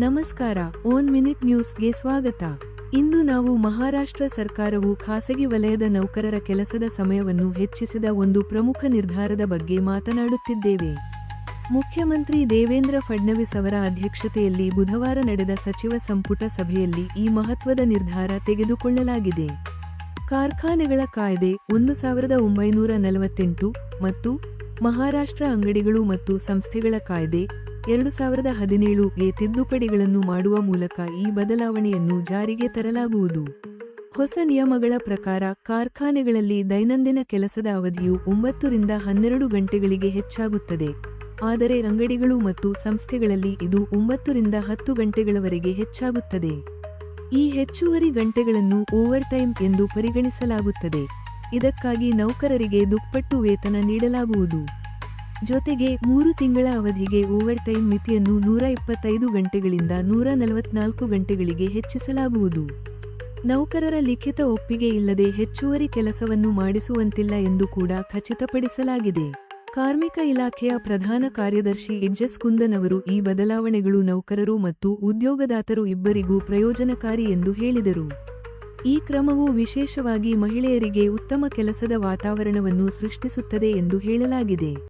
ನಮಸ್ಕಾರ, one minute ನ್ಯೂಸ್ಗೆ ಸ್ವಾಗತ. ಇಂದು ನಾವು ಮಹಾರಾಷ್ಟ್ರ ಸರ್ಕಾರವು ಖಾಸಗಿ ವಲಯದ ನೌಕರರ ಕೆಲಸದ ಸಮಯವನ್ನು ಹೆಚ್ಚಿಸಿದ ಒಂದು ಪ್ರಮುಖ ನಿರ್ಧಾರದ ಬಗ್ಗೆ ಮಾತನಾಡುತ್ತಿದ್ದೇವೆ. ಮುಖ್ಯಮಂತ್ರಿ ದೇವೇಂದ್ರ ಫಡ್ನವೀಸ್ ಅವರ ಅಧ್ಯಕ್ಷತೆಯಲ್ಲಿ ಬುಧವಾರ ನಡೆದ ಸಚಿವ ಸಂಪುಟ ಸಭೆಯಲ್ಲಿ ಈ ಮಹತ್ವದ ನಿರ್ಧಾರ ತೆಗೆದುಕೊಳ್ಳಲಾಗಿದೆ. ಕಾರ್ಖಾನೆಗಳ ಕಾಯ್ದೆ 1948 ಮತ್ತು ಮಹಾರಾಷ್ಟ್ರ ಅಂಗಡಿಗಳು ಮತ್ತು ಸಂಸ್ಥೆಗಳ ಕಾಯ್ದೆ 2017ಗೆ ತಿದ್ದುಪಡಿಗಳನ್ನು ಮಾಡುವ ಮೂಲಕ ಈ ಬದಲಾವಣೆಯನ್ನು ಜಾರಿಗೆ ತರಲಾಗುವುದು. ಹೊಸ ನಿಯಮಗಳ ಪ್ರಕಾರ ಕಾರ್ಖಾನೆಗಳಲ್ಲಿ ದೈನಂದಿನ ಕೆಲಸದ ಅವಧಿಯು 9 ರಿಂದ 12 ಗಂಟೆಗಳಿಗೆ ಹೆಚ್ಚಾಗುತ್ತದೆ, ಆದರೆ ಅಂಗಡಿಗಳು ಮತ್ತು ಸಂಸ್ಥೆಗಳಲ್ಲಿ ಇದು 9 ರಿಂದ 10 ಗಂಟೆಗಳವರೆಗೆ ಹೆಚ್ಚಾಗುತ್ತದೆ. ಈ ಹೆಚ್ಚುವರಿ ಗಂಟೆಗಳನ್ನು ಓವರ್ಟೈಮ್ ಎಂದು ಪರಿಗಣಿಸಲಾಗುತ್ತದೆ. ಇದಕ್ಕಾಗಿ ನೌಕರರಿಗೆ ದುಪ್ಪಟ್ಟು ವೇತನ ನೀಡಲಾಗುವುದು. ಜೊತೆಗೆ 3 ತಿಂಗಳ ಅವಧಿಗೆ ಓವರ್ಟೈಮ್ ಮಿತಿಯನ್ನು 125 ಗಂಟೆಗಳಿಂದ 144 ಗಂಟೆಗಳಿಗೆ ಹೆಚ್ಚಿಸಲಾಗುವುದು. ನೌಕರರ ಲಿಖಿತ ಒಪ್ಪಿಗೆ ಇಲ್ಲದೆ ಹೆಚ್ಚುವರಿ ಕೆಲಸವನ್ನು ಮಾಡಿಸುವಂತಿಲ್ಲ ಎಂದು ಕೂಡ ಖಚಿತಪಡಿಸಲಾಗಿದೆ. ಕಾರ್ಮಿಕ ಇಲಾಖೆಯ ಪ್ರಧಾನ ಕಾರ್ಯದರ್ಶಿ ಎಡ್ಜಸ್ ಕುಂದನ್ ಅವರು ಈ ಬದಲಾವಣೆಗಳು ನೌಕರರು ಮತ್ತು ಉದ್ಯೋಗದಾತರು ಇಬ್ಬರಿಗೂ ಪ್ರಯೋಜನಕಾರಿ ಎಂದು ಹೇಳಿದರು. ಈ ಕ್ರಮವು ವಿಶೇಷವಾಗಿ ಮಹಿಳೆಯರಿಗೆ ಉತ್ತಮ ಕೆಲಸದ ವಾತಾವರಣವನ್ನು ಸೃಷ್ಟಿಸುತ್ತದೆ ಎಂದು ಹೇಳಲಾಗಿದೆ.